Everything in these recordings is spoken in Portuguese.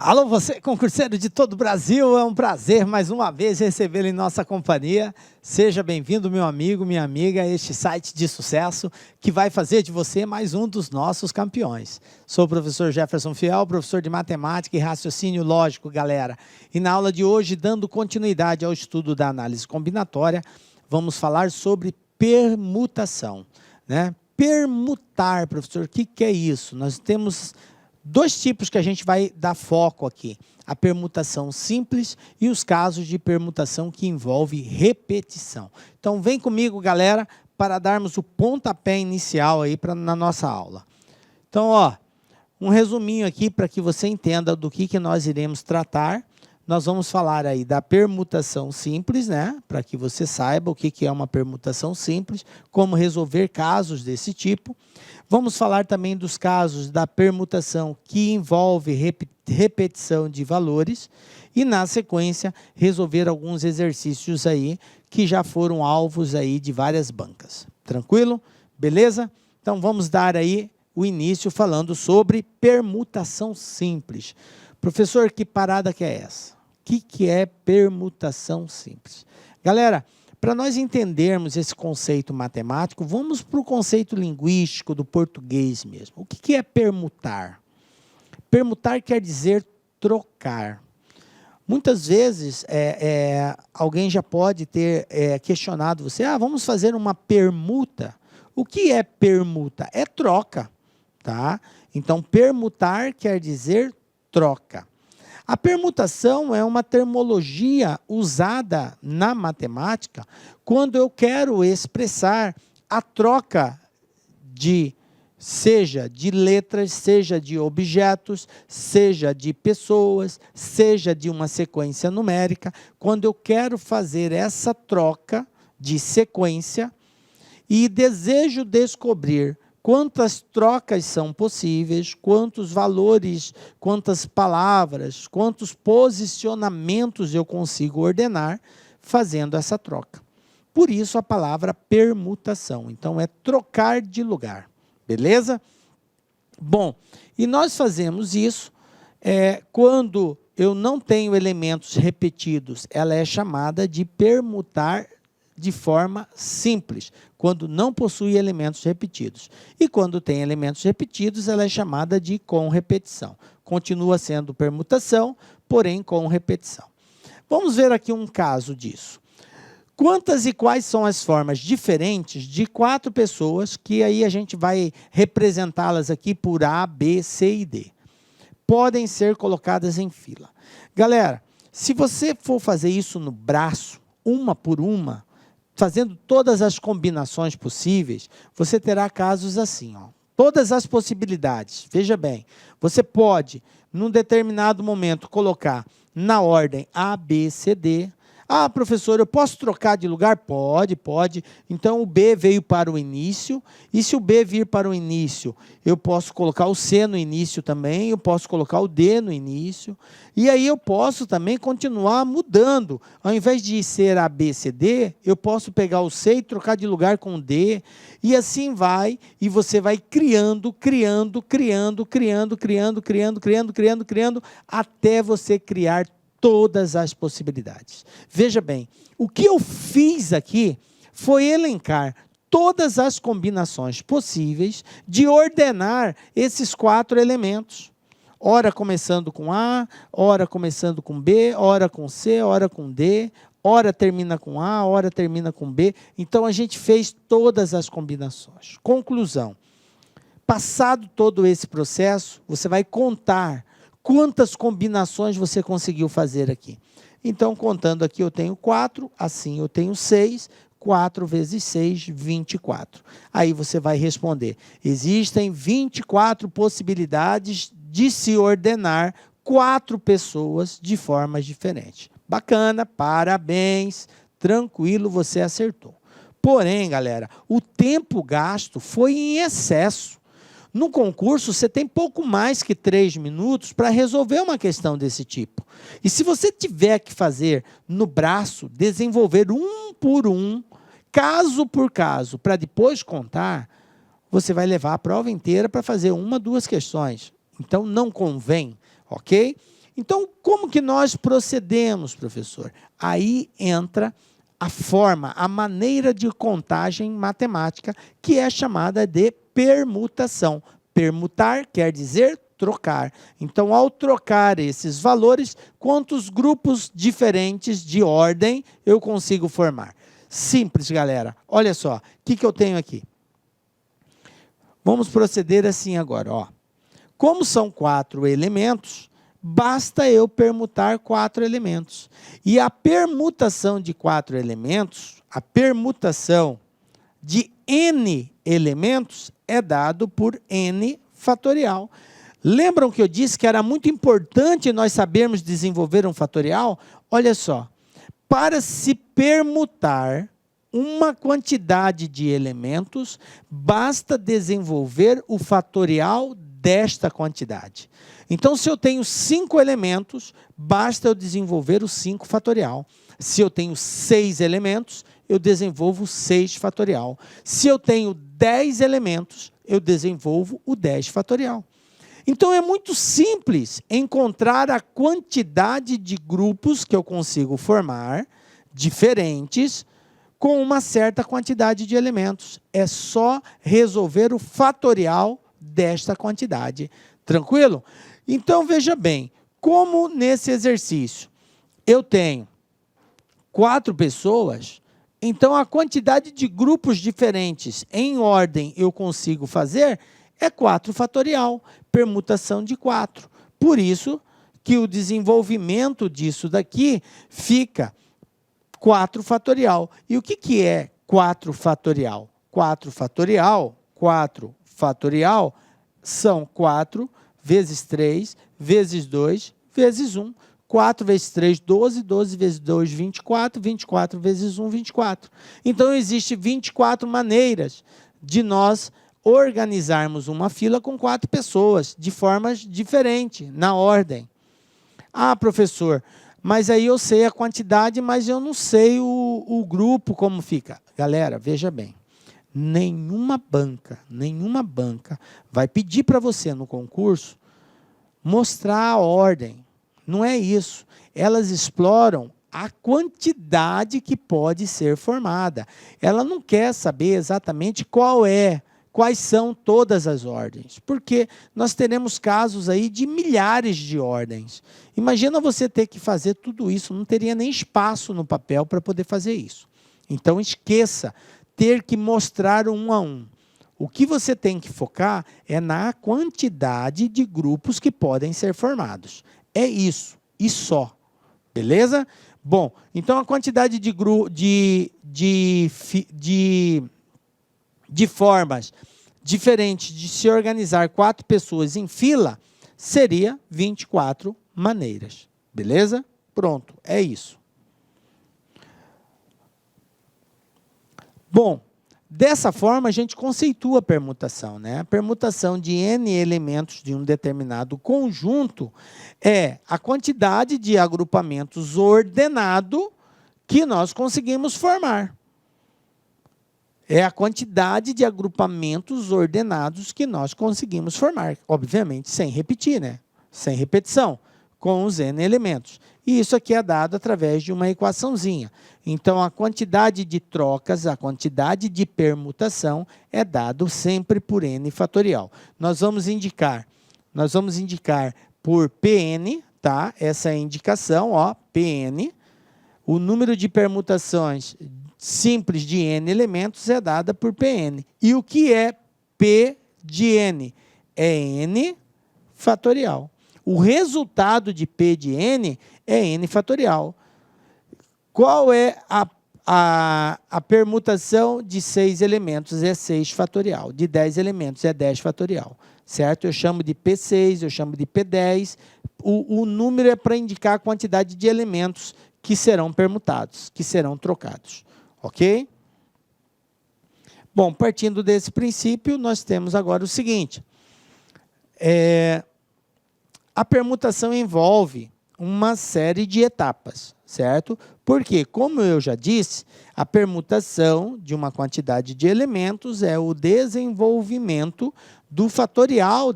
Alô, você, concurseiro de todo o Brasil, é um prazer mais uma vez recebê-lo em nossa companhia. Seja bem-vindo, meu amigo, minha amiga, a este site de sucesso que vai fazer de você mais um dos nossos campeões. Sou o professor Jefferson Fiel, professor de matemática e raciocínio lógico, galera. E na aula de hoje, dando continuidade ao estudo da análise combinatória, vamos falar sobre permutação, né? Permutar, professor, o que é isso? Nós temos dois tipos que a gente vai dar foco aqui, a permutação simples e os casos de permutação que envolve repetição. Então, vem comigo, galera, para darmos o pontapé inicial aí na nossa aula. Então, ó, um resuminho aqui para que você entenda do que nós iremos tratar. Nós vamos falar aí da permutação simples, né? Para que você saiba o que é uma permutação simples, como resolver casos desse tipo. Vamos falar também dos casos da permutação que envolve repetição de valores e, na sequência, resolver alguns exercícios aí que já foram alvos aí de várias bancas. Tranquilo? Beleza? Então, vamos dar aí o início falando sobre permutação simples. Professor, que parada que é essa? O que é permutação simples? Galera, para nós entendermos esse conceito matemático, vamos para o conceito linguístico do português mesmo. O que é permutar? Permutar quer dizer trocar. Muitas vezes, alguém já pode ter questionado você, vamos fazer uma permuta. O que é permuta? É troca, tá? Então, permutar quer dizer troca. A permutação é uma termologia usada na matemática quando eu quero expressar a troca seja de letras, seja de objetos, seja de pessoas, seja de uma sequência numérica. Quando eu quero fazer essa troca de sequência e desejo descobrir quantas trocas são possíveis, quantos valores, quantas palavras, quantos posicionamentos eu consigo ordenar fazendo essa troca. Por isso a palavra permutação. Então, é trocar de lugar. Beleza? Bom, e nós fazemos isso quando eu não tenho elementos repetidos. Ela é chamada de permutar de forma simples, quando não possui elementos repetidos. E quando tem elementos repetidos, ela é chamada de com repetição. Continua sendo permutação, porém com repetição. Vamos ver aqui um caso disso. Quantas e quais são as formas diferentes de 4 pessoas, que aí a gente vai representá-las aqui por A, B, C e D. Podem ser colocadas em fila. Galera, se você for fazer isso no braço, uma por uma, fazendo todas as combinações possíveis, você terá casos assim, ó. Todas as possibilidades. Veja bem, você pode, num determinado momento, colocar na ordem A, B, C, D. Ah, professor, eu posso trocar de lugar? Pode, pode. Então, o B veio para o início, e se o B vir para o início, eu posso colocar o C no início também, eu posso colocar o D no início, e aí eu posso também continuar mudando. Ao invés de ser A, B, C, D, eu posso pegar o C e trocar de lugar com o D, e assim vai, e você vai criando, até você criar todas as possibilidades. Veja bem, o que eu fiz aqui foi elencar todas as combinações possíveis de ordenar esses 4 elementos. Ora começando com A, ora começando com B, ora com C, ora com D, ora termina com A, ora termina com B. Então, a gente fez todas as combinações. Conclusão, passado todo esse processo, você vai contar quantas combinações você conseguiu fazer aqui. Então, contando aqui, eu tenho 4, assim eu tenho 6, 4 vezes 6, 24. Aí você vai responder, existem 24 possibilidades de se ordenar 4 pessoas de formas diferentes. Bacana, parabéns, tranquilo, você acertou. Porém, galera, o tempo gasto foi em excesso. No concurso, você tem pouco mais que 3 minutos para resolver uma questão desse tipo. E se você tiver que fazer no braço, desenvolver um por um, caso por caso, para depois contar, você vai levar a prova inteira para fazer 1, 2 questões. Então, não convém, ok? Então, como que nós procedemos, professor? Aí entra a forma, a maneira de contagem matemática, que é chamada de permutação. Permutar quer dizer trocar. Então, ao trocar esses valores, quantos grupos diferentes de ordem eu consigo formar? Simples, galera. Olha só, o que eu tenho aqui? Vamos proceder assim agora, ó. Como são 4 elementos, basta eu permutar 4 elementos. E a permutação de 4 elementos, a permutação de n elementos é dado por n fatorial. Lembram que eu disse que era muito importante nós sabermos desenvolver um fatorial? Olha só, para se permutar uma quantidade de elementos, basta desenvolver o fatorial desta quantidade. Então, se eu tenho 5 elementos, basta eu desenvolver o 5 fatorial. Se eu tenho 6 elementos, eu desenvolvo o 6 fatorial. Se eu tenho 10 elementos, eu desenvolvo o 10 fatorial. Então, é muito simples encontrar a quantidade de grupos que eu consigo formar, diferentes, com uma certa quantidade de elementos. É só resolver o fatorial desta quantidade. Tranquilo? Então, veja bem, como nesse exercício eu tenho 4 pessoas, então a quantidade de grupos diferentes em ordem eu consigo fazer é 4 fatorial, permutação de 4. Por isso que o desenvolvimento disso daqui fica 4 fatorial. E o que é 4 fatorial? 4 fatorial são 4 vezes 3, vezes 2, vezes 1. 4 vezes 3, 12, 12 vezes 2, 24, 24 vezes 1, 24. Então, existem 24 maneiras de nós organizarmos uma fila com 4 pessoas, de formas diferentes, na ordem. Ah, professor, mas aí eu sei a quantidade, mas eu não sei o grupo como fica. Galera, veja bem, nenhuma banca vai pedir para você no concurso mostrar a ordem. Não é isso. Elas exploram a quantidade que pode ser formada. Ela não quer saber exatamente quais são todas as ordens, porque nós teremos casos aí de milhares de ordens. Imagina você ter que fazer tudo isso, não teria nem espaço no papel para poder fazer isso. Então, esqueça ter que mostrar um a um. O que você tem que focar é na quantidade de grupos que podem ser formados. É isso, e só. Beleza? Bom, então a quantidade de formas diferentes de se organizar 4 pessoas em fila seria 24 maneiras. Beleza? Pronto, é isso. Bom, dessa forma a gente conceitua a permutação, né? A permutação de n elementos de um determinado conjunto é a quantidade de agrupamentos ordenado que nós conseguimos formar. É a quantidade de agrupamentos ordenados que nós conseguimos formar. Obviamente, sem repetir, né? Sem repetição, com os n elementos. E isso aqui é dado através de uma equaçãozinha. Então, a quantidade de trocas, a quantidade de permutação é dado sempre por n fatorial. Nós vamos indicar por Pn, tá? Essa é a indicação, ó, Pn. O número de permutações simples de n elementos é dada por Pn. E o que é P de n? É n fatorial. O resultado de P de n é n fatorial. Qual é a permutação de 6 elementos? É 6 fatorial. De 10 elementos é 10 fatorial. Certo? Eu chamo de P6, eu chamo de P10. O número é para indicar a quantidade de elementos que serão permutados, que serão trocados. Ok? Bom, partindo desse princípio, nós temos agora o seguinte. A permutação envolve uma série de etapas, certo? Porque, como eu já disse, a permutação de uma quantidade de elementos é o desenvolvimento do fatorial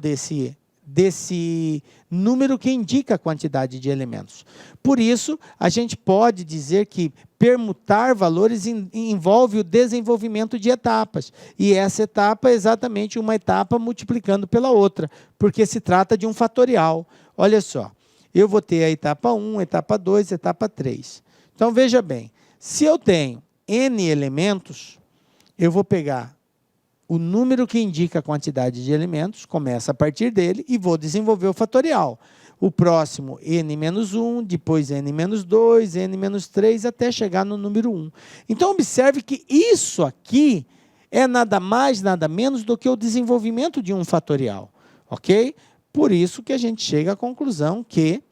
desse número que indica a quantidade de elementos. Por isso, a gente pode dizer que permutar valores envolve o desenvolvimento de etapas. E essa etapa é exatamente uma etapa multiplicando pela outra, porque se trata de um fatorial. Olha só, eu vou ter a etapa 1, etapa 2, etapa 3. Então, veja bem, se eu tenho n elementos, eu vou pegar o número que indica a quantidade de elementos, começa a partir dele e vou desenvolver o fatorial. O próximo, n-1, depois n-2, n-3, até chegar no número 1. Então, observe que isso aqui é nada mais, nada menos do que o desenvolvimento de um fatorial. Ok? Por isso que a gente chega à conclusão que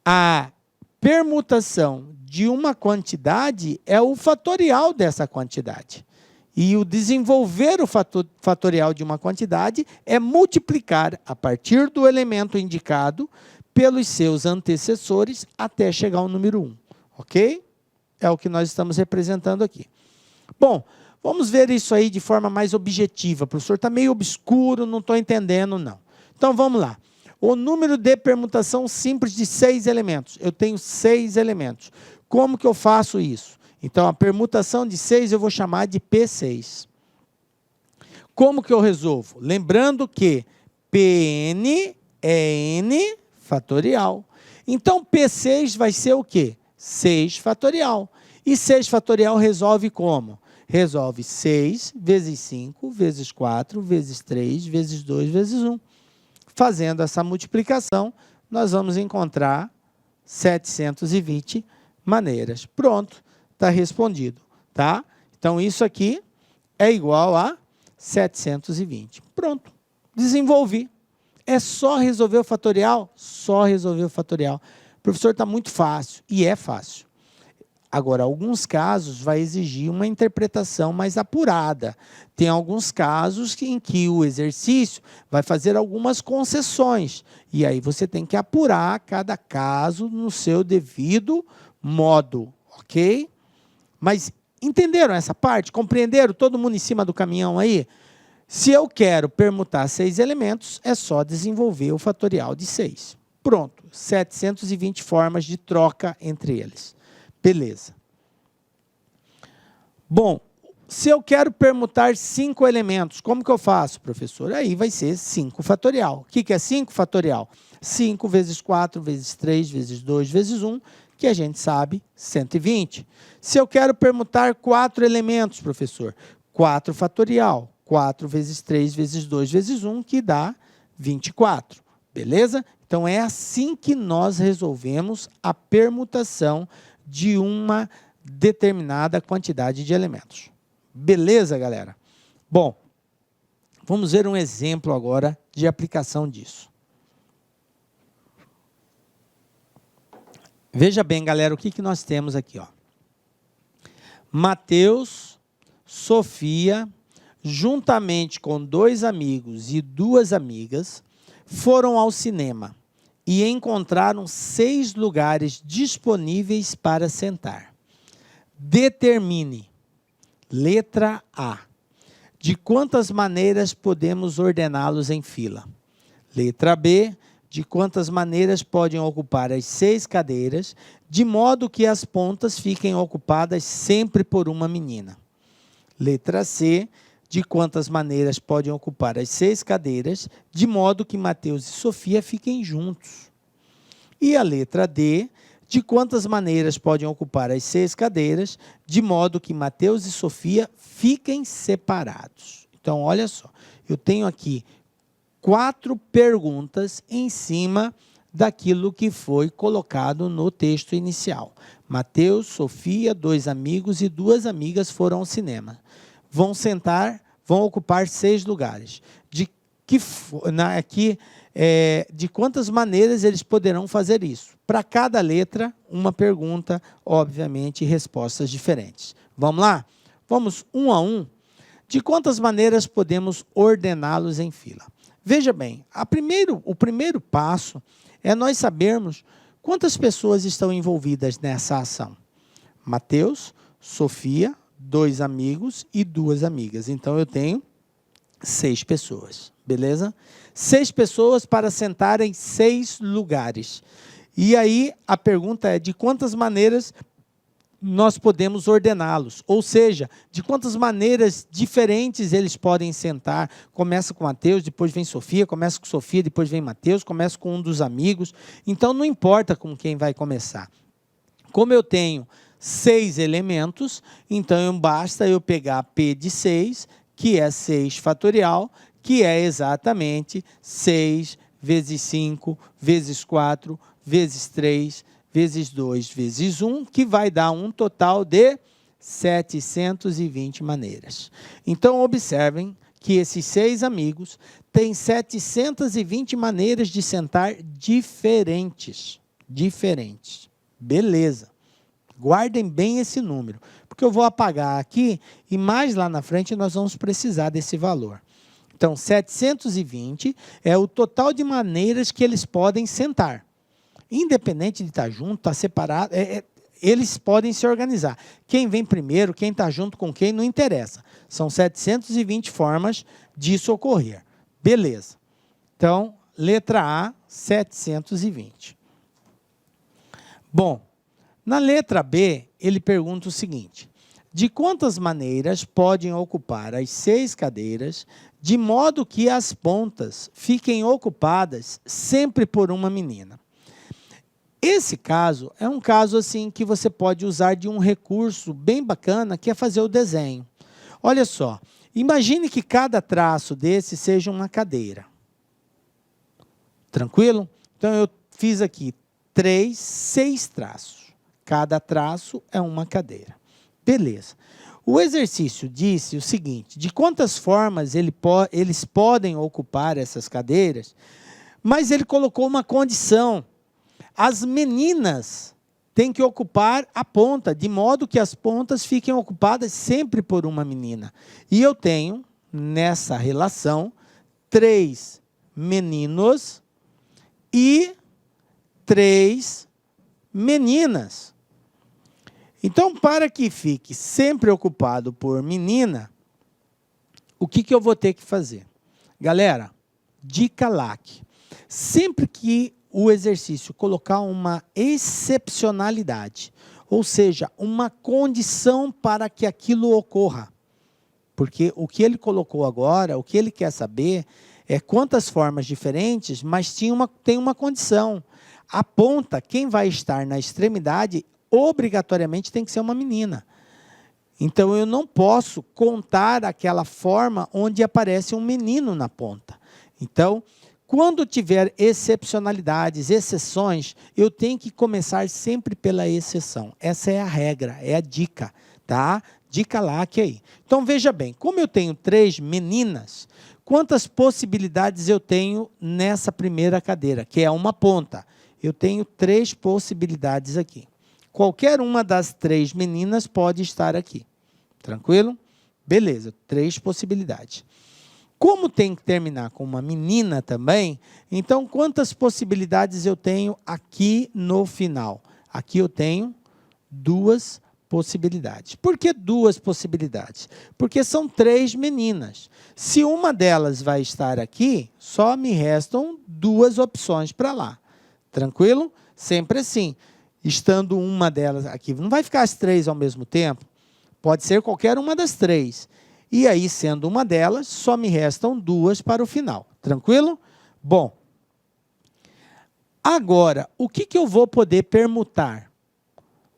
a permutação de uma quantidade é o fatorial dessa quantidade. E o desenvolver o fatorial de uma quantidade é multiplicar a partir do elemento indicado pelos seus antecessores até chegar ao número 1. Ok? É o que nós estamos representando aqui. Bom, vamos ver isso aí de forma mais objetiva. Professor, está meio obscuro, não estou entendendo, não. Então, vamos lá. O número de permutação simples de 6 elementos. Eu tenho 6 elementos. Como que eu faço isso? Então, a permutação de 6 eu vou chamar de P6. Como que eu resolvo? Lembrando que Pn é n fatorial. Então, P6 vai ser o quê? 6 fatorial. E 6 fatorial resolve como? Resolve 6 vezes 5, vezes 4, vezes 3, vezes 2, vezes 1. Fazendo essa multiplicação, nós vamos encontrar 720 maneiras. Pronto. Está respondido, tá? Então, isso aqui é igual a 720. Pronto, desenvolvi. É só resolver o fatorial? Só resolver o fatorial. Professor, está muito fácil. E é fácil. Agora, alguns casos vai exigir uma interpretação mais apurada. Tem alguns casos em que o exercício vai fazer algumas concessões. E aí você tem que apurar cada caso no seu devido modo, ok? Mas entenderam essa parte? Compreenderam? Todo mundo em cima do caminhão aí? Se eu quero permutar 6 elementos, é só desenvolver o fatorial de 6. Pronto, 720 formas de troca entre eles. Beleza. Bom, se eu quero permutar 5 elementos, como que eu faço, professor? Aí vai ser 5 fatorial. O que é 5 fatorial? 5 vezes 4, vezes 3, vezes 2, vezes 1, que a gente sabe, 120. Se eu quero permutar 4 elementos, professor, 4 fatorial, 4 vezes 3 vezes 2 vezes 1, que dá 24. Beleza? Então, é assim que nós resolvemos a permutação de uma determinada quantidade de elementos. Beleza, galera? Bom, vamos ver um exemplo agora de aplicação disso. Veja bem, galera, o que nós temos aqui, ó. Mateus, Sofia, juntamente com 2 amigos e 2 amigas, foram ao cinema e encontraram 6 lugares disponíveis para sentar. Determine, letra A, de quantas maneiras podemos ordená-los em fila. Letra B, de quantas maneiras podem ocupar as 6 cadeiras, de modo que as pontas fiquem ocupadas sempre por uma menina. Letra C, de quantas maneiras podem ocupar as 6 cadeiras, de modo que Mateus e Sofia fiquem juntos. E a letra D, de quantas maneiras podem ocupar as 6 cadeiras, de modo que Mateus e Sofia fiquem separados. Então, olha só, eu tenho aqui 4 perguntas em cima daquilo que foi colocado no texto inicial. Mateus, Sofia, 2 amigos e 2 amigas foram ao cinema. Vão ocupar 6 lugares. De quantas maneiras eles poderão fazer isso? Para cada letra, uma pergunta, obviamente, e respostas diferentes. Vamos lá? Vamos um a um. De quantas maneiras podemos ordená-los em fila? Veja bem, o primeiro passo é nós sabermos quantas pessoas estão envolvidas nessa ação. Mateus, Sofia, 2 amigos e 2 amigas. Então, eu tenho 6 pessoas, beleza? 6 pessoas para sentar em 6 lugares. E aí a pergunta é de quantas maneiras nós podemos ordená-los, ou seja, de quantas maneiras diferentes eles podem sentar. Começa com Mateus, depois vem Sofia, começa com Sofia, depois vem Mateus, começa com um dos amigos. Então não importa com quem vai começar. Como eu tenho 6 elementos, então basta eu pegar P de 6, que é 6 fatorial, que é exatamente 6 vezes 5, vezes 4, vezes 3, vezes 2, vezes 1, que vai dar um total de 720 maneiras. Então, observem que esses 6 amigos têm 720 maneiras de sentar diferentes. Diferentes. Beleza. Guardem bem esse número, porque eu vou apagar aqui e mais lá na frente nós vamos precisar desse valor. Então, 720 é o total de maneiras que eles podem sentar. Independente de estar junto, estar separado, eles podem se organizar. Quem vem primeiro, quem está junto com quem, não interessa. São 720 formas disso ocorrer. Beleza. Então, letra A, 720. Bom, na letra B, ele pergunta o seguinte: de quantas maneiras podem ocupar as 6 cadeiras, de modo que as pontas fiquem ocupadas sempre por uma menina? Esse caso é um caso assim que você pode usar de um recurso bem bacana, que é fazer o desenho. Olha só, imagine que cada traço desse seja uma cadeira. Tranquilo? Então, eu fiz aqui 6 traços. Cada traço é uma cadeira. Beleza. O exercício disse o seguinte: de quantas formas eles podem ocupar essas cadeiras, mas ele colocou uma condição. As meninas têm que ocupar a ponta, de modo que as pontas fiquem ocupadas sempre por uma menina. E eu tenho, nessa relação, 3 meninos e 3 meninas. Então, para que fique sempre ocupado por menina, o que eu vou ter que fazer? Galera, dica LAC. Sempre que o exercício colocar uma excepcionalidade, ou seja, uma condição para que aquilo ocorra, porque o que ele colocou agora, o que ele quer saber é quantas formas diferentes, mas tem uma condição. A ponta, quem vai estar na extremidade, obrigatoriamente tem que ser uma menina. Então, eu não posso contar aquela forma onde aparece um menino na ponta. Então, quando tiver excepcionalidades, exceções, eu tenho que começar sempre pela exceção. Essa é a regra, é a dica, tá? Dica LAC aí. Então, veja bem, como eu tenho 3 meninas, quantas possibilidades eu tenho nessa primeira cadeira, que é uma ponta? Eu tenho 3 possibilidades aqui. Qualquer uma das 3 meninas pode estar aqui. Tranquilo? Beleza, 3 possibilidades. Como tem que terminar com uma menina também, então quantas possibilidades eu tenho aqui no final? Aqui eu tenho 2 possibilidades. Por que 2 possibilidades? Porque são 3 meninas. Se uma delas vai estar aqui, só me restam 2 opções para lá. Tranquilo? Sempre assim. Estando uma delas aqui, não vai ficar as 3 ao mesmo tempo? Pode ser qualquer uma das 3. E aí, sendo uma delas, só me restam 2 para o final. Tranquilo? Bom, agora, o que eu vou poder permutar?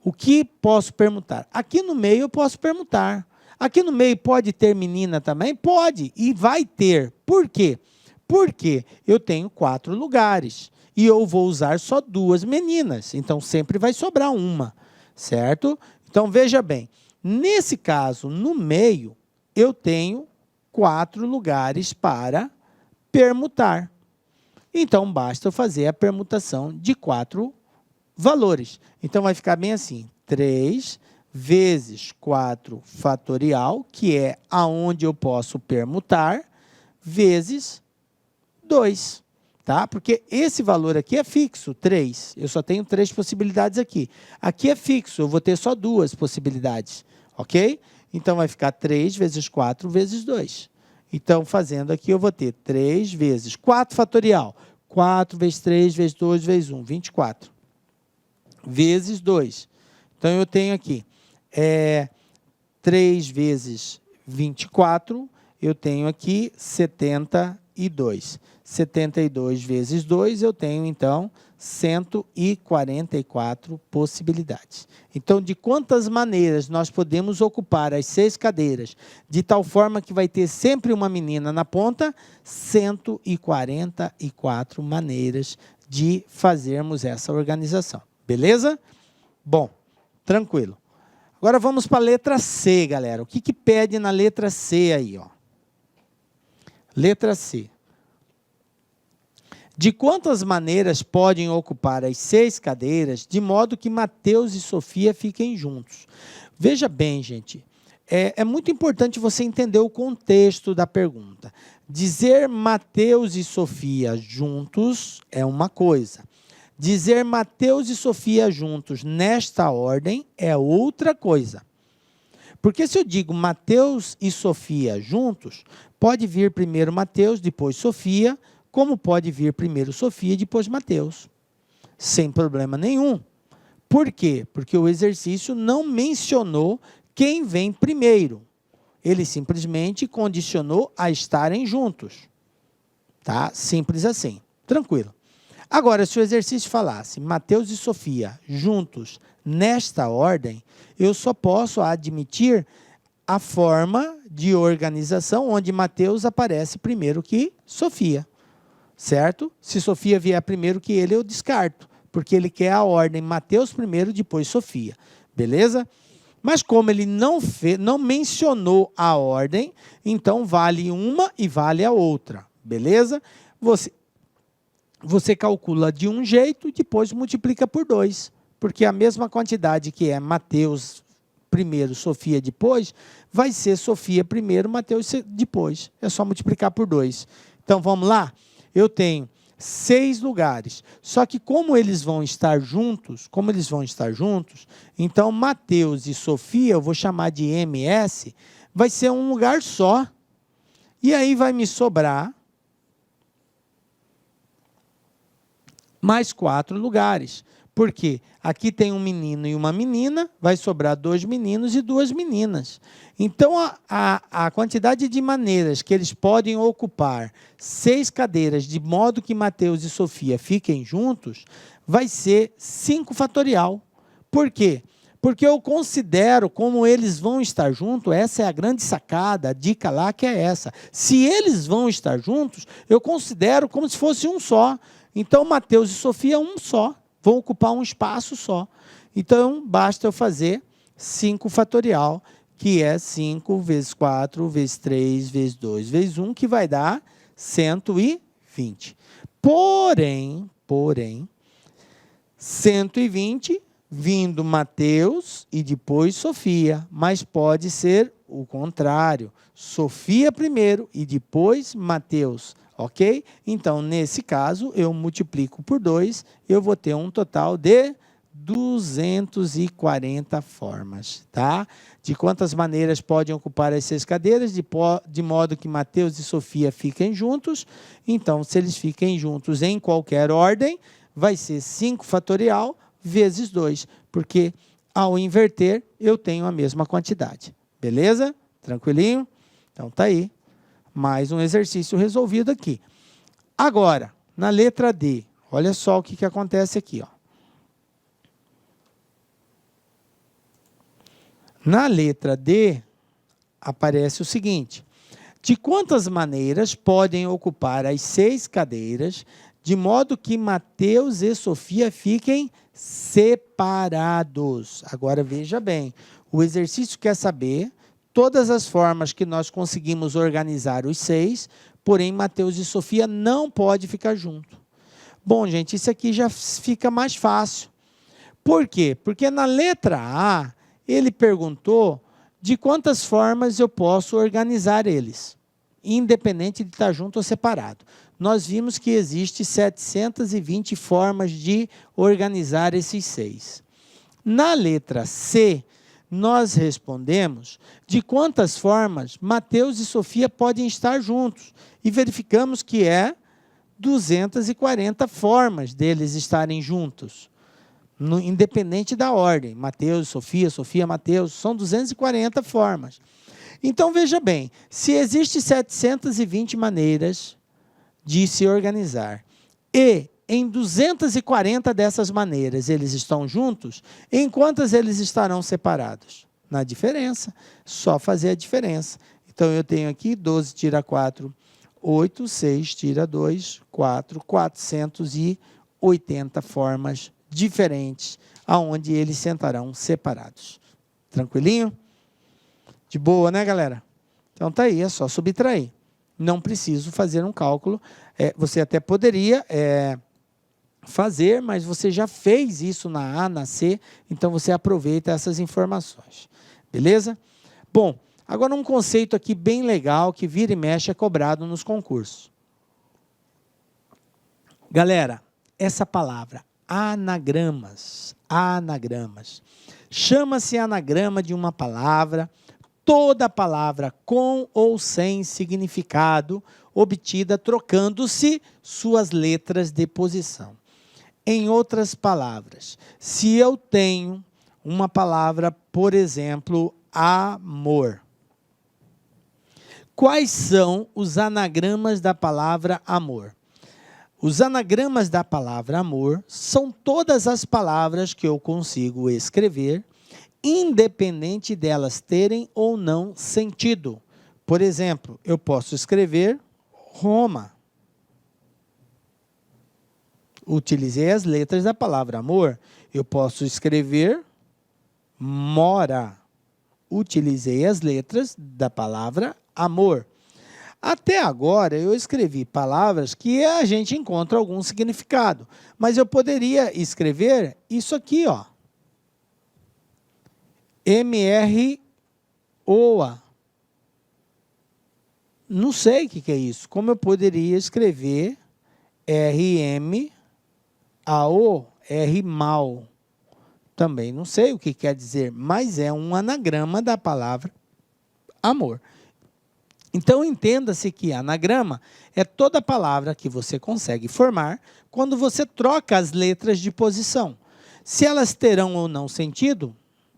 O que posso permutar? Aqui no meio eu posso permutar. Aqui no meio pode ter menina também? Pode, e vai ter. Por quê? Porque eu tenho 4 lugares. E eu vou usar só 2 meninas. Então, sempre vai sobrar uma. Certo? Então, veja bem. Nesse caso, no meio, eu tenho 4 lugares para permutar. Então, basta eu fazer a permutação de 4 valores. Então, vai ficar bem assim, 3 vezes 4 fatorial, que é aonde eu posso permutar, vezes 2. Tá? Porque esse valor aqui é fixo, 3. Eu só tenho 3 possibilidades aqui. Aqui é fixo, eu vou ter só 2 possibilidades. Ok? Então, vai ficar 3 vezes 4 vezes 2. Então, fazendo aqui, eu vou ter 3 vezes 4 fatorial. 4 vezes 3 vezes 2 vezes 1, 24. Vezes 2. Então, eu tenho aqui 3 vezes 24, eu tenho aqui 72. 72 vezes 2, eu tenho, então, 144 possibilidades. Então, de quantas maneiras nós podemos ocupar as 6 cadeiras, de tal forma que vai ter sempre uma menina na ponta? 144 maneiras de fazermos essa organização. Beleza? Bom, tranquilo. Agora vamos para a letra C, galera. O que pede na letra C aí, ó? Letra C. De quantas maneiras podem ocupar as 6 cadeiras, de modo que Mateus e Sofia fiquem juntos? Veja bem, gente, é muito importante você entender o contexto da pergunta. Dizer Mateus e Sofia juntos é uma coisa. Dizer Mateus e Sofia juntos nesta ordem é outra coisa. Porque se eu digo Mateus e Sofia juntos, pode vir primeiro Mateus, depois Sofia, como pode vir primeiro Sofia e depois Mateus. Sem problema nenhum. Por quê? Porque o exercício não mencionou quem vem primeiro. Ele simplesmente condicionou a estarem juntos. Tá? Simples assim. Tranquilo. Agora, se o exercício falasse Mateus e Sofia juntos nesta ordem, eu só posso admitir a forma de organização onde Mateus aparece primeiro que Sofia. Certo? Se Sofia vier primeiro que ele, eu descarto, porque ele quer a ordem Mateus primeiro, depois Sofia. Beleza? Mas como ele não mencionou a ordem, então vale uma e vale a outra. Beleza? Você calcula de um jeito e depois multiplica por 2. Porque a mesma quantidade que é Mateus primeiro, Sofia depois, vai ser Sofia primeiro, Mateus depois. É só multiplicar por 2. Então, vamos lá? Eu tenho 6 lugares. Só que como eles vão estar juntos, então Mateus e Sofia, eu vou chamar de MS, vai ser um lugar só. E aí vai me sobrar mais 4 lugares. Por quê? Aqui tem um menino e uma menina, vai sobrar 2 meninos e 2 meninas. Então, a quantidade de maneiras que eles podem ocupar 6 cadeiras, de modo que Mateus e Sofia fiquem juntos, vai ser 5 fatorial. Por quê? Porque eu considero como eles vão estar juntos, essa é a grande sacada, a dica lá que é essa. Se eles vão estar juntos, eu considero como se fosse um só. Então, Mateus e Sofia, um só. Vão ocupar um espaço só. Então, basta eu fazer 5 fatorial, que é 5 vezes 4, vezes 3, vezes 2, vezes 1, que vai dar 120. Porém, 120 vindo Mateus e depois Sofia, mas pode ser o contrário. Sofia primeiro e depois Mateus. Ok? Então, nesse caso, eu multiplico por 2, eu vou ter um total de 240 formas. Tá? De quantas maneiras podem ocupar as 6 cadeiras, de modo que Mateus e Sofia fiquem juntos. Então, se eles fiquem juntos em qualquer ordem, vai ser 5 fatorial vezes 2, porque ao inverter, eu tenho a mesma quantidade. Beleza? Tranquilinho? Então, tá aí. Mais um exercício resolvido aqui. Agora, na letra D, olha só o que acontece aqui. Ó. Na letra D, aparece o seguinte. De quantas maneiras podem ocupar as 6 cadeiras, de modo que Mateus e Sofia fiquem separados? Agora, veja bem, o exercício quer saber todas as formas que nós conseguimos organizar os 6, porém Mateus e Sofia não podem ficar juntos. Bom, gente, isso aqui já fica mais fácil. Por quê? Porque na letra A, ele perguntou de quantas formas eu posso organizar eles, independente de estar junto ou separado. Nós vimos que existe 720 formas de organizar esses 6. Na letra C, nós respondemos de quantas formas Mateus e Sofia podem estar juntos. E verificamos que é 240 formas deles estarem juntos, independente da ordem. Mateus, Sofia, Sofia, Mateus, são 240 formas. Então, veja bem, se existem 720 maneiras de se organizar, e em 240 dessas maneiras eles estão juntos, em quantas eles estarão separados? Na diferença, só fazer a diferença. Então, eu tenho aqui 12 tira 4, 8, 6 tira 2, 4, 480 formas diferentes, aonde eles sentarão separados. Tranquilinho? De boa, né, galera? Então, tá aí, é só subtrair. Não preciso fazer um cálculo. Você até poderia fazer, mas você já fez isso na A, na C, então você aproveita essas informações. Beleza? Bom, agora um conceito aqui bem legal, que vira e mexe é cobrado nos concursos. Galera, essa palavra, anagramas, chama-se anagrama de uma palavra, toda palavra com ou sem significado, obtida trocando-se suas letras de posição. Em outras palavras, se eu tenho uma palavra, por exemplo, amor, quais são os anagramas da palavra amor? Os anagramas da palavra amor são todas as palavras que eu consigo escrever, independente delas terem ou não sentido. Por exemplo, eu posso escrever Roma. Utilizei as letras da palavra amor. Eu posso escrever mora. Utilizei as letras da palavra amor. Até agora, eu escrevi palavras que a gente encontra algum significado. Mas eu poderia escrever isso aqui, ó. M-R-O-A. Não sei o que é isso. Como eu poderia escrever R-M-A-O, R-mal. Também não sei o que quer dizer, mas é um anagrama da palavra amor. Então, entenda-se que anagrama é toda palavra que você consegue formar quando você troca as letras de posição. Se elas terão ou não sentido,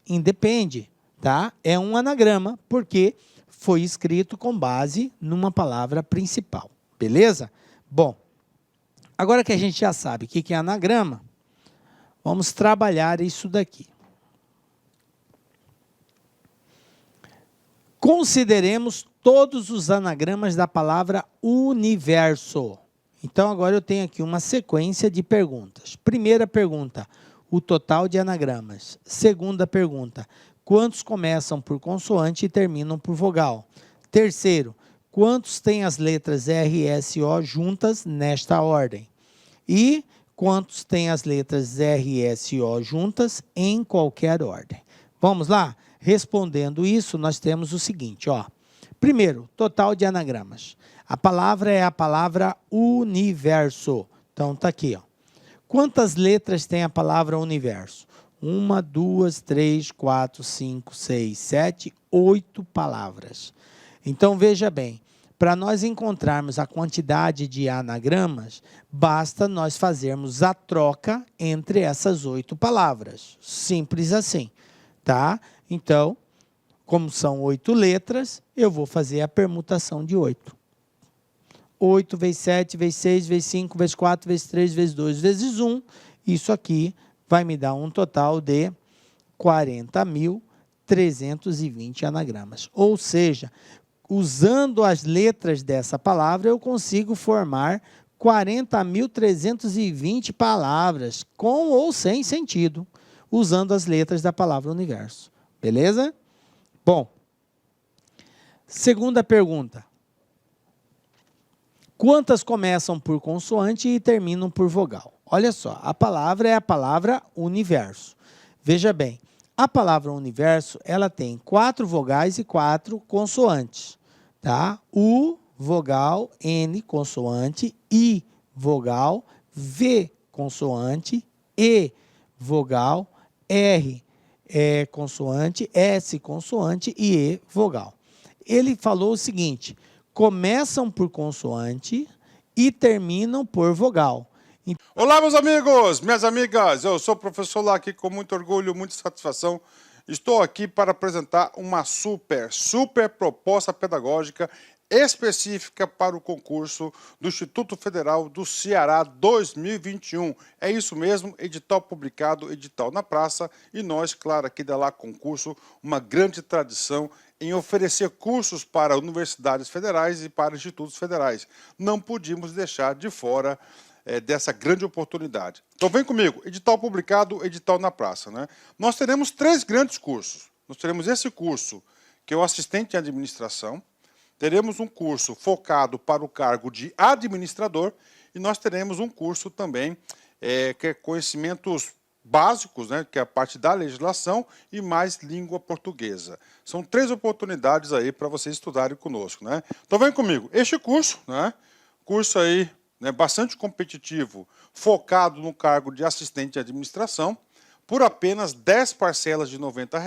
independe, tá? É um anagrama porque foi escrito com base numa palavra principal, beleza? Bom, agora que a gente já sabe o que é anagrama, vamos trabalhar isso daqui. Consideremos todos os anagramas da palavra universo. Então, agora eu tenho aqui uma sequência de perguntas. Primeira pergunta, o total de anagramas. Segunda pergunta, quantos começam por consoante e terminam por vogal? Terceiro, quantos têm as letras R, S, O juntas nesta ordem? E quantos têm as letras R, S, O juntas em qualquer ordem? Vamos lá? Respondendo isso, nós temos o seguinte, ó. Primeiro, total de anagramas. A palavra é a palavra universo. Então, está aqui, ó. Quantas letras tem a palavra universo? 1, 2, 3, 4, 5, 6, 7, 8 palavras. Então, veja bem, para nós encontrarmos a quantidade de anagramas, basta nós fazermos a troca entre essas 8 palavras. Simples assim, tá? Então, como são 8 letras, eu vou fazer a permutação de 8. 8 vezes 7, vezes 6, vezes 5, vezes 4, vezes 3, vezes 2, vezes 1. Isso aqui vai me dar um total de 40.320 anagramas. Ou seja, usando as letras dessa palavra, eu consigo formar 40.320 palavras, com ou sem sentido, usando as letras da palavra universo. Beleza? Bom, segunda pergunta. Quantas começam por consoante e terminam por vogal? Olha só, a palavra é a palavra universo. Veja bem, a palavra universo, ela tem 4 vogais e 4 consoantes, tá? U, vogal, N, consoante, I, vogal, V, consoante, E, vogal, R, é consoante, S consoante e E vogal. Ele falou o seguinte: começam por consoante e terminam por vogal. Olá, meus amigos, minhas amigas, eu sou o professor Lac, com muito orgulho, muita satisfação. Estou aqui para apresentar uma super proposta pedagógica específica para o concurso do Instituto Federal do Ceará 2021. É isso mesmo, edital publicado, edital na praça, e nós, claro, aqui da Lac Concurso, uma grande tradição em oferecer cursos para universidades federais e para institutos federais. Não podíamos deixar de fora dessa grande oportunidade. Então vem comigo, edital publicado, edital na praça, né? Nós teremos 3 grandes cursos. Nós teremos esse curso, que é o assistente em administração, teremos um curso focado para o cargo de administrador, e nós teremos um curso também que é conhecimentos básicos, né, que é a parte da legislação, e mais língua portuguesa. São 3 oportunidades aí para vocês estudarem conosco, né? Então vem comigo, este curso, né, curso aí, bastante competitivo, focado no cargo de assistente de administração, por apenas 10 parcelas de R$ 90,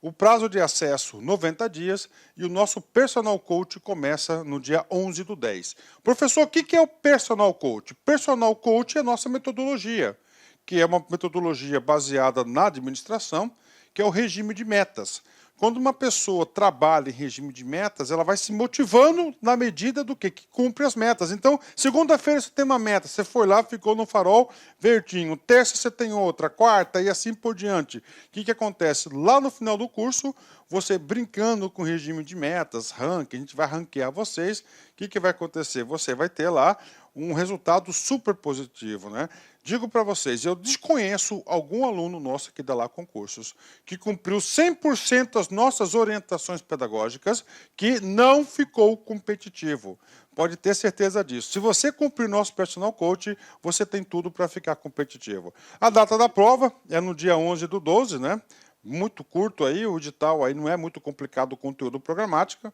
o prazo de acesso 90 dias, e o nosso Personal Coach começa no dia 11/10. Professor, o que é o Personal Coach? Personal Coach é a nossa metodologia, que é uma metodologia baseada na administração, que é o regime de metas. Quando uma pessoa trabalha em regime de metas, ela vai se motivando na medida do que cumpre as metas. Então, segunda-feira você tem uma meta, você foi lá, ficou no farol verdinho, terça você tem outra, quarta e assim por diante. O que acontece? Lá no final do curso, você brincando com o regime de metas, ranking, a gente vai ranquear vocês, o que vai acontecer? Você vai ter lá um resultado super positivo, né? Digo para vocês, eu desconheço algum aluno nosso aqui da Lac Concursos que cumpriu 100% as nossas orientações pedagógicas que não ficou competitivo. Pode ter certeza disso. Se você cumprir nosso Personal Coach, você tem tudo para ficar competitivo. A data da prova é no dia 11/12, né? Muito curto aí, o edital aí não é muito complicado o conteúdo programático.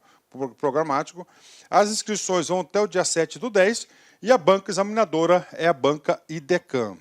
As inscrições vão até o dia 7/10, e a banca examinadora é a banca IDECAM.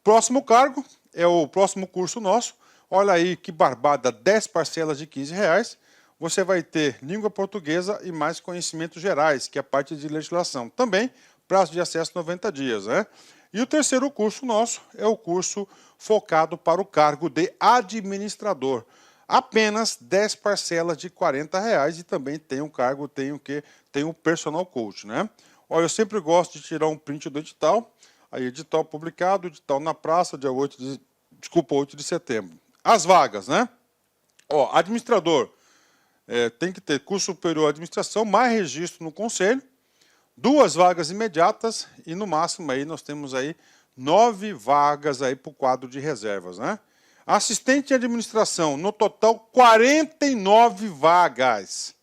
Próximo cargo é o próximo curso nosso. Olha aí que barbada, 10 parcelas de R$ 15. Você vai ter língua portuguesa e mais conhecimentos gerais, que é a parte de legislação. Também prazo de acesso 90 dias, né? E o terceiro curso nosso é o curso focado para o cargo de administrador. Apenas 10 parcelas de R$ 40, e também tem um cargo, tem o Personal Coach, né? Olha, eu sempre gosto de tirar um print do edital. Aí, edital publicado, edital na praça, dia 8 de setembro. As vagas, né? Ó, administrador, tem que ter curso superior à administração, mais registro no conselho, 2 vagas imediatas, e no máximo aí nós temos aí 9 vagas aí para o quadro de reservas, né? Assistente em administração, no total 49 vagas.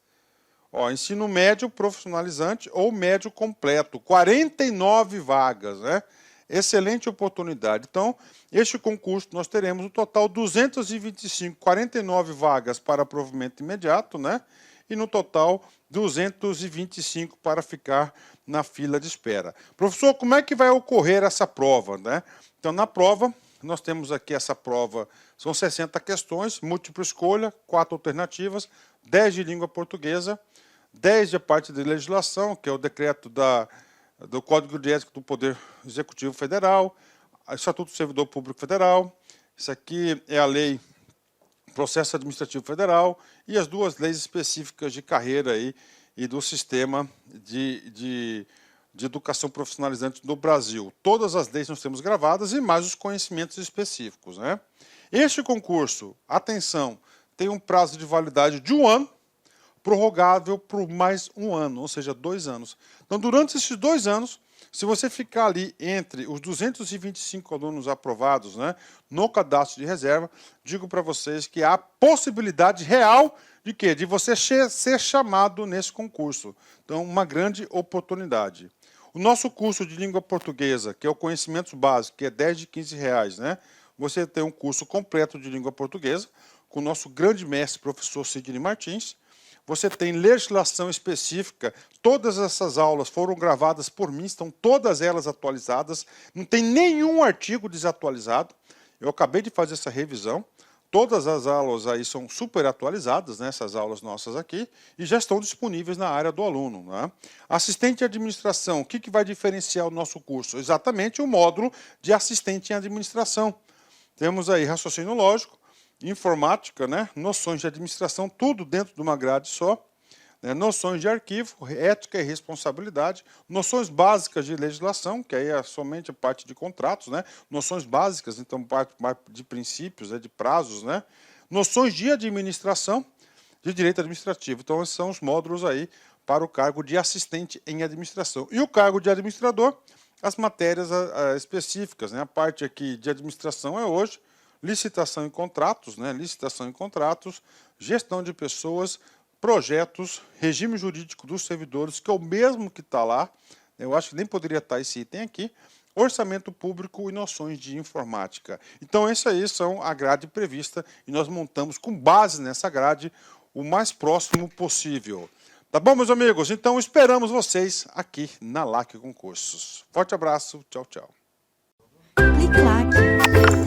Ó, ensino médio profissionalizante ou médio completo, 49 vagas, né? Excelente oportunidade. Então, este concurso nós teremos no total 225, 49 vagas para provimento imediato, né? E no total 225 para ficar na fila de espera. Professor, como é que vai ocorrer essa prova, né? Então, na prova, nós temos aqui essa prova, são 60 questões, múltipla escolha, 4 alternativas, 10 de língua portuguesa, 10 de parte de legislação, que é o decreto do Código de Ética do Poder Executivo Federal, o Estatuto do Servidor Público Federal, isso aqui é a lei Processo Administrativo Federal e as 2 leis específicas de carreira aí e do sistema de educação profissionalizante do Brasil. Todas as leis nós temos gravadas e mais os conhecimentos específicos, né? Este concurso, atenção, tem um prazo de validade de 1 ano, prorrogável por mais 1 ano, ou seja, 2 anos. Então, durante esses 2 anos, se você ficar ali entre os 225 alunos aprovados, né, no cadastro de reserva, digo para vocês que há possibilidade real de quê? De você ser chamado nesse concurso. Então, uma grande oportunidade. O nosso curso de língua portuguesa, que é o Conhecimentos Básicos, que é 10 de R$ 15, né? Você tem um curso completo de língua portuguesa, com o nosso grande mestre, professor Sidney Martins. Você tem legislação específica, todas essas aulas foram gravadas por mim, estão todas elas atualizadas, não tem nenhum artigo desatualizado. Eu acabei de fazer essa revisão, Todas as aulas aí são super atualizadas, né, essas aulas nossas aqui, e já estão disponíveis na área do aluno. Né? Assistente de administração, o que vai diferenciar o nosso curso? Exatamente o módulo de assistente em administração. Temos aí raciocínio lógico, informática, né, noções de administração, tudo dentro de uma grade só. Noções de arquivo, ética e responsabilidade, noções básicas de legislação, que aí é somente a parte de contratos, né? Noções básicas, então parte de princípios, de prazos, né? Noções de administração, de direito administrativo. Então esses são os módulos aí para o cargo de assistente em administração. E o cargo de administrador, as matérias específicas, né? A parte aqui de administração é hoje, licitação e contratos, né? Licitação e contratos, gestão de pessoas, projetos, regime jurídico dos servidores, que é o mesmo que está lá, eu acho que nem poderia estar esse item aqui, orçamento público e noções de informática. Então, essa aí são a grade prevista e nós montamos com base nessa grade o mais próximo possível. Tá bom, meus amigos? Então, esperamos vocês aqui na LAC Concursos. Forte abraço, tchau, tchau. Clique lá.